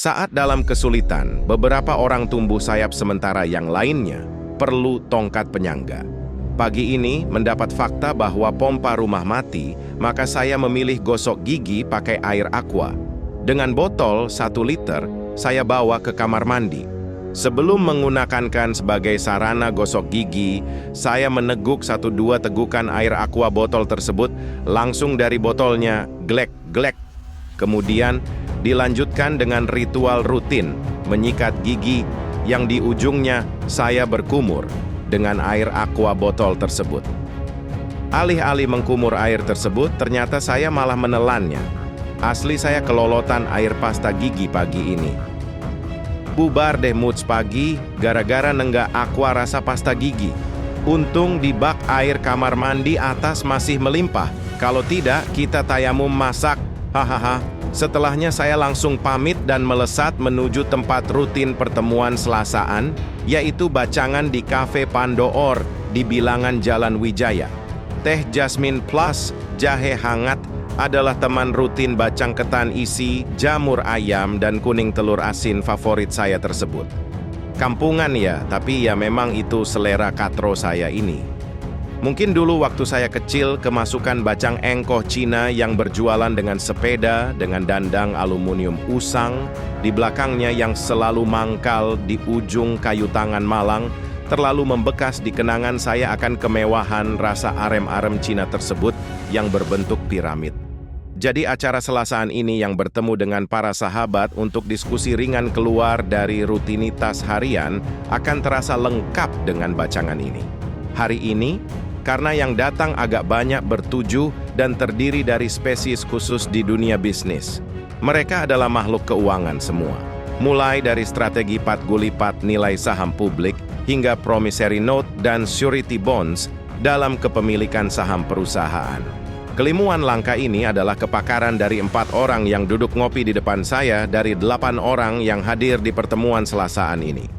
Saat dalam kesulitan, beberapa orang tumbuh sayap sementara yang lainnya perlu tongkat penyangga. Pagi ini mendapat fakta bahwa pompa rumah mati, maka saya memilih gosok gigi pakai air aqua. Dengan botol 1 liter, saya bawa ke kamar mandi. Sebelum menggunakan sebagai sarana gosok gigi, saya meneguk 1-2 tegukan air aqua botol tersebut langsung dari botolnya, glek-glek. Kemudian dilanjutkan dengan ritual rutin, menyikat gigi yang di ujungnya saya berkumur dengan air aqua botol tersebut. Alih-alih mengkumur air tersebut, ternyata saya malah menelannya. Asli saya kelolotan air pasta gigi pagi ini. Bubar deh moods pagi, gara-gara nenggak aqua rasa pasta gigi. Untung di bak air kamar mandi atas masih melimpah. Kalau tidak, kita tayamum masak. Hahaha. Setelahnya saya langsung pamit dan melesat menuju tempat rutin pertemuan Selasaan, yaitu bacangan di Cafe Pandoor di bilangan Jalan Wijaya. Teh Jasmine Plus, jahe hangat, adalah teman rutin bacang ketan isi, jamur ayam, dan kuning telur asin favorit saya tersebut. Kampungan ya, tapi ya memang itu selera katro saya ini. Mungkin dulu waktu saya kecil, kemasukan bacang engkoh Cina yang berjualan dengan sepeda, dengan dandang aluminium usang, di belakangnya yang selalu mangkal di ujung kayu tangan malang, terlalu membekas di kenangan saya akan kemewahan rasa arem-arem Cina tersebut yang berbentuk piramid. Jadi acara Selasaan ini yang bertemu dengan para sahabat untuk diskusi ringan keluar dari rutinitas harian akan terasa lengkap dengan bacangan ini. Hari ini, karena yang datang agak banyak bertujuh dan terdiri dari spesies khusus di dunia bisnis. Mereka adalah makhluk keuangan semua. Mulai dari strategi pat-gulipat nilai saham publik hingga promissory note dan surety bonds dalam kepemilikan saham perusahaan. Kelimuan langka ini adalah kepakaran dari 4 orang yang duduk ngopi di depan saya dari 8 orang yang hadir di pertemuan Selasaan ini.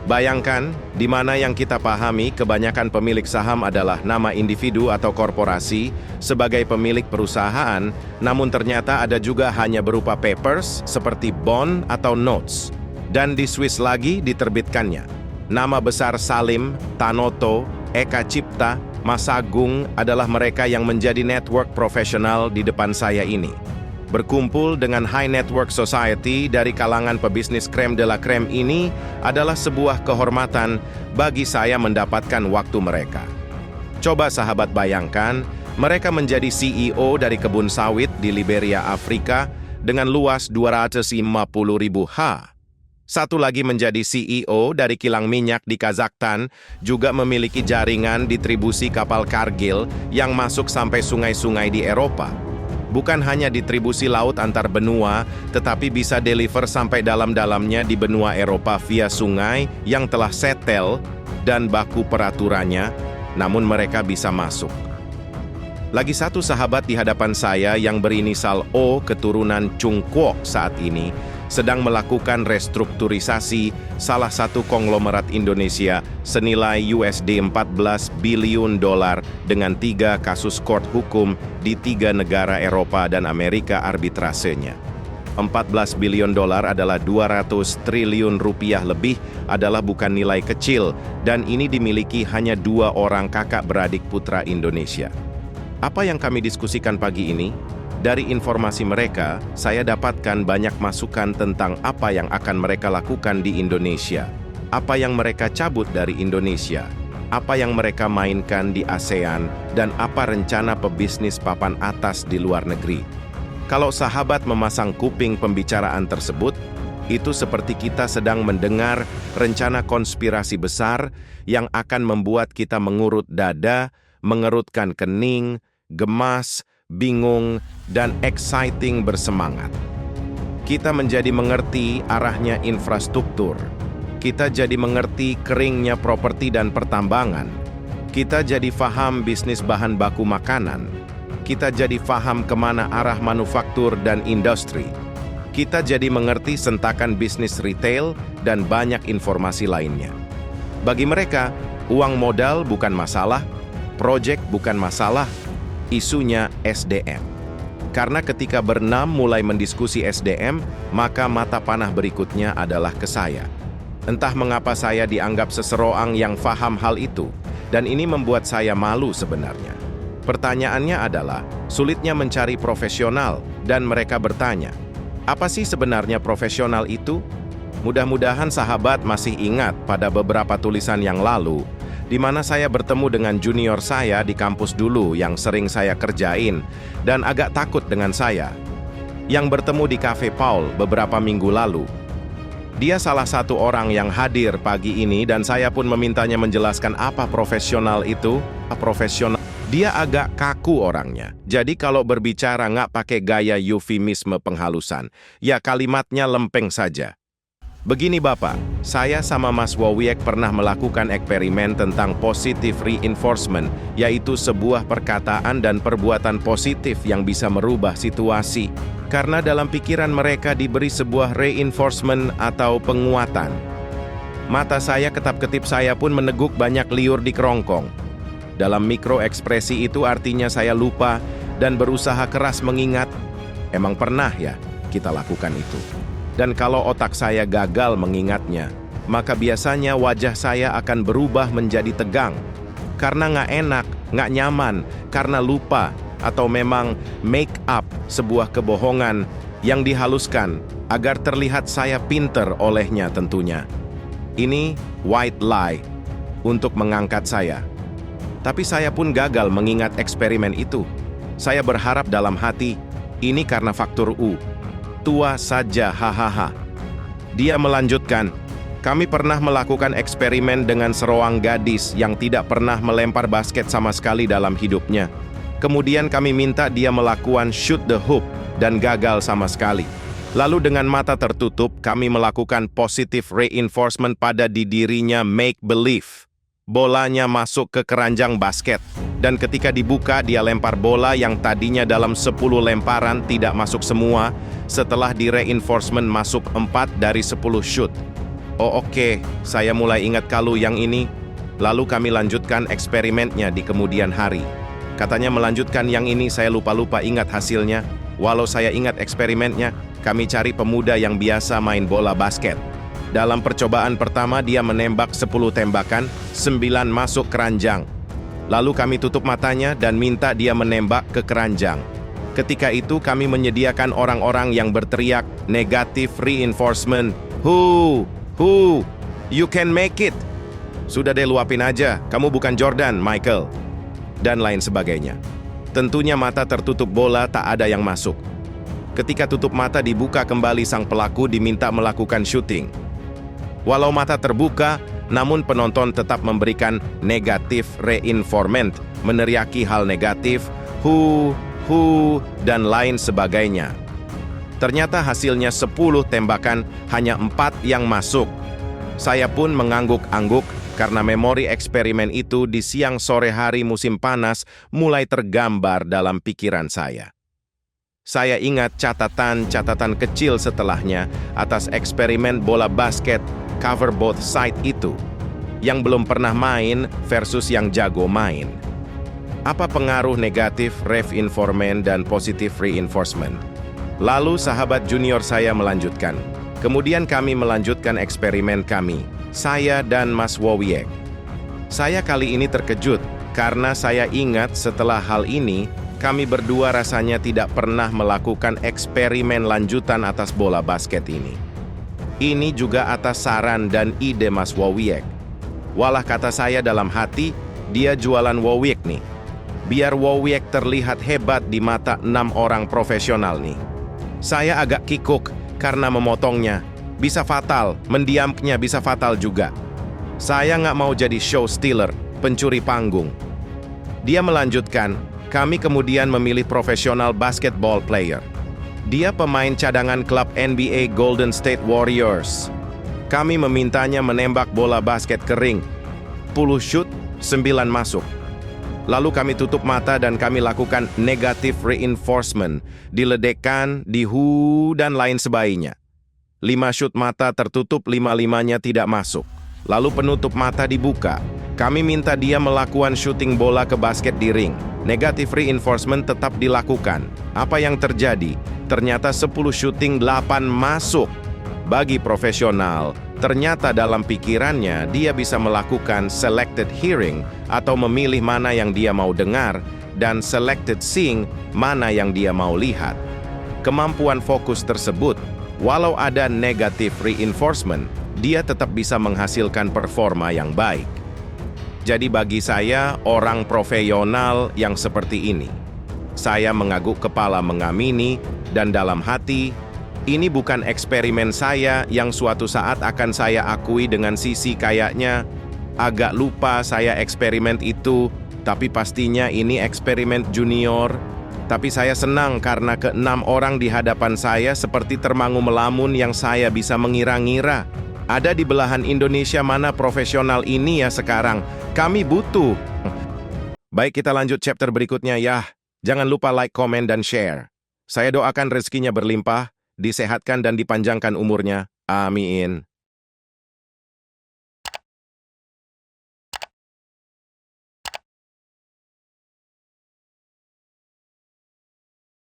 Bayangkan, di mana yang kita pahami kebanyakan pemilik saham adalah nama individu atau korporasi sebagai pemilik perusahaan, namun ternyata ada juga hanya berupa papers seperti bond atau notes. Dan di Swiss lagi diterbitkannya. Nama besar Salim, Tanoto, Eka Cipta, Mas Agung adalah mereka yang menjadi network profesional di depan saya ini. Berkumpul dengan High Network Society dari kalangan pebisnis creme de la creme ini adalah sebuah kehormatan bagi saya mendapatkan waktu mereka. Coba sahabat bayangkan, mereka menjadi CEO dari kebun sawit di Liberia, Afrika dengan luas 250.000 ha. Satu lagi menjadi CEO dari kilang minyak di Kazakhstan, juga memiliki jaringan distribusi kapal Kargil yang masuk sampai sungai-sungai di Eropa. Bukan hanya distribusi laut antar benua, tetapi bisa deliver sampai dalam-dalamnya di benua Eropa via sungai yang telah setel dan baku peraturannya, namun mereka bisa masuk. Lagi satu sahabat di hadapan saya yang berinisial O keturunan Chung Kwok saat ini sedang melakukan restrukturisasi salah satu konglomerat Indonesia senilai USD 14 billion dengan 3 kasus court hukum di 3 negara Eropa dan Amerika arbitrasenya. 14 billion adalah 200 triliun rupiah lebih adalah bukan nilai kecil dan ini dimiliki hanya 2 orang kakak beradik putra Indonesia. Apa yang kami diskusikan pagi ini? Dari informasi mereka, saya dapatkan banyak masukan tentang apa yang akan mereka lakukan di Indonesia, apa yang mereka cabut dari Indonesia, apa yang mereka mainkan di ASEAN, dan apa rencana pebisnis papan atas di luar negeri. Kalau sahabat memasang kuping pembicaraan tersebut, itu seperti kita sedang mendengar rencana konspirasi besar yang akan membuat kita mengurut dada, mengerutkan kening, gemas, bingung, dan exciting bersemangat. Kita menjadi mengerti arahnya infrastruktur. Kita jadi mengerti keringnya properti dan pertambangan. Kita jadi faham bisnis bahan baku makanan. Kita jadi faham kemana arah manufaktur dan industri. Kita jadi mengerti sentakan bisnis retail dan banyak informasi lainnya. Bagi mereka, uang modal bukan masalah, proyek bukan masalah, isunya SDM. Karena ketika berenam mulai mendiskusi SDM, maka mata panah berikutnya adalah ke saya. Entah mengapa saya dianggap seseorang yang faham hal itu, dan ini membuat saya malu sebenarnya. Pertanyaannya adalah, sulitnya mencari profesional, dan mereka bertanya, apa sih sebenarnya profesional itu? Mudah-mudahan sahabat masih ingat pada beberapa tulisan yang lalu, di mana saya bertemu dengan junior saya di kampus dulu yang sering saya kerjain dan agak takut dengan saya, yang bertemu di Cafe Paul beberapa minggu lalu. Dia salah satu orang yang hadir pagi ini dan saya pun memintanya menjelaskan apa profesional itu. Profesional. Dia agak kaku orangnya, jadi kalau berbicara nggak pakai gaya eufemisme penghalusan, ya kalimatnya lempeng saja. Begini Bapak, saya sama Mas Wowiek pernah melakukan eksperimen tentang positive reinforcement, yaitu sebuah perkataan dan perbuatan positif yang bisa merubah situasi. Karena dalam pikiran mereka diberi sebuah reinforcement atau penguatan. Mata saya ketap-ketip saya pun meneguk banyak liur di kerongkong. Dalam mikro ekspresi itu artinya saya lupa dan berusaha keras mengingat, emang pernah ya kita lakukan itu. Dan kalau otak saya gagal mengingatnya, maka biasanya wajah saya akan berubah menjadi tegang. Karena nggak enak, nggak nyaman, karena lupa, atau memang make up sebuah kebohongan yang dihaluskan agar terlihat saya pinter olehnya tentunya. Ini white lie untuk mengangkat saya. Tapi saya pun gagal mengingat eksperimen itu. Saya berharap dalam hati, ini karena faktor U. Tua saja, hahaha. Dia melanjutkan, kami pernah melakukan eksperimen dengan seorang gadis yang tidak pernah melempar basket sama sekali dalam hidupnya. Kemudian kami minta dia melakukan shoot the hoop dan gagal sama sekali. Lalu dengan mata tertutup, kami melakukan positive reinforcement pada dirinya make believe. Bolanya masuk ke keranjang basket. Dan ketika dibuka, dia lempar bola yang tadinya dalam 10 lemparan tidak masuk semua, setelah di reinforcement masuk 4 dari 10 shoot. Oh oke, saya mulai ingat kalau yang ini. Lalu kami lanjutkan eksperimennya di kemudian hari. Katanya melanjutkan yang ini saya lupa-lupa ingat hasilnya. Walau saya ingat eksperimennya, kami cari pemuda yang biasa main bola basket. Dalam percobaan pertama dia menembak 10 tembakan, 9 masuk keranjang. Lalu kami tutup matanya dan minta dia menembak ke keranjang. Ketika itu kami menyediakan orang-orang yang berteriak negative reinforcement. Who, you can make it. Sudah deh luapin aja, kamu bukan Jordan, Michael. Dan lain sebagainya. Tentunya mata tertutup bola tak ada yang masuk. Ketika tutup mata dibuka kembali sang pelaku diminta melakukan shooting. Walau mata terbuka, namun penonton tetap memberikan negatif reinforcement, meneriaki hal negatif, who, dan lain sebagainya. Ternyata hasilnya 10 tembakan, hanya 4 yang masuk. Saya pun mengangguk-angguk karena memori eksperimen itu di siang sore hari musim panas mulai tergambar dalam pikiran saya. Saya ingat catatan-catatan kecil setelahnya atas eksperimen bola basket cover both side itu, yang belum pernah main versus yang jago main. Apa pengaruh negatif reinforcement dan positive reinforcement? Lalu sahabat junior saya melanjutkan. Kemudian kami melanjutkan eksperimen kami, saya dan Mas Wowiek. Saya kali ini terkejut karena saya ingat setelah hal ini, kami berdua rasanya tidak pernah melakukan eksperimen lanjutan atas bola basket ini. Ini juga atas saran dan ide Mas Wowiek. Walah kata saya dalam hati, dia jualan Wowiek nih. Biar Wowiek terlihat hebat di mata 6 orang profesional nih. Saya agak kikuk karena memotongnya. Bisa fatal, mendiamnya bisa fatal juga. Saya nggak mau jadi show stealer, pencuri panggung. Dia melanjutkan, kami kemudian memilih profesional basketball player. Dia pemain cadangan klub NBA Golden State Warriors. Kami memintanya menembak bola basket kering. 10 shoot, 9 masuk. Lalu kami tutup mata dan kami lakukan negative reinforcement. Diledekkan, dan lain sebagainya. 5 shoot mata tertutup, 5-5-nya tidak masuk. Lalu penutup mata dibuka. Kami minta dia melakukan syuting bola ke basket di ring. Negative reinforcement tetap dilakukan. Apa yang terjadi? Ternyata 10 syuting 8 masuk. Bagi profesional, ternyata dalam pikirannya dia bisa melakukan selected hearing atau memilih mana yang dia mau dengar dan selected seeing mana yang dia mau lihat. Kemampuan fokus tersebut, walau ada negative reinforcement, dia tetap bisa menghasilkan performa yang baik. Jadi bagi saya, orang profesional yang seperti ini, saya mengangguk kepala mengamini dan dalam hati, ini bukan eksperimen saya yang suatu saat akan saya akui dengan sisi kayaknya agak lupa saya eksperimen itu, tapi pastinya ini eksperimen junior. Tapi saya senang karena ke-6 orang di hadapan saya seperti termangu melamun yang saya bisa mengira-ngira. Ada di belahan Indonesia mana profesional ini ya sekarang. Kami butuh. Baik, kita lanjut chapter berikutnya ya. Jangan lupa like, komen, dan share. Saya doakan rezekinya berlimpah, disehatkan dan dipanjangkan umurnya. Amin.